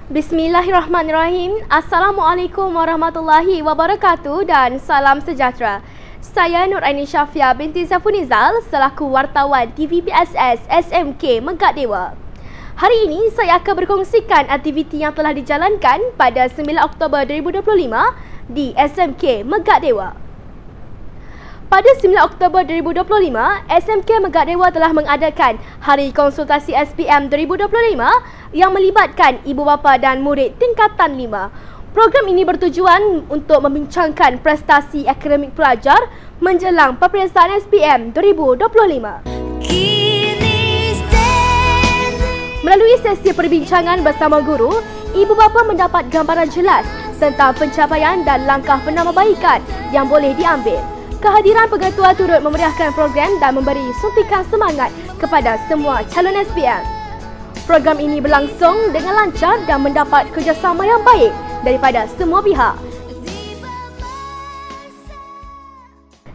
Bismillahirrahmanirrahim. Assalamualaikum warahmatullahi wabarakatuh dan salam sejahtera. Saya Nuraini Syafia binti Zafunizal selaku wartawan TVPSS SMK Megat Dewa. Hari ini saya akan berkongsikan aktiviti yang telah dijalankan pada 9 Oktober 2025 di SMK Megat Dewa. Pada 9 Oktober 2025, SMK Megat Dewa telah mengadakan Hari Konsultasi SPM 2025 yang melibatkan ibu bapa dan murid tingkatan 5. Program ini bertujuan untuk membincangkan prestasi akademik pelajar menjelang peperiksaan SPM 2025. Melalui sesi perbincangan bersama guru, ibu bapa mendapat gambaran jelas tentang pencapaian dan langkah penambahbaikan yang boleh diambil. Kehadiran pengetua turut memeriahkan program dan memberi suntikan semangat kepada semua calon SPM. Program ini berlangsung dengan lancar dan mendapat kerjasama yang baik daripada semua pihak.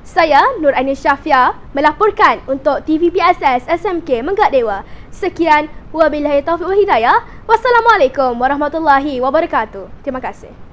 Saya Nuraini Syafia melaporkan untuk TVPSS SMK Megat Dewa. Sekian, wabillahi taufiq wal hidayah. Wassalamualaikum warahmatullahi wabarakatuh. Terima kasih.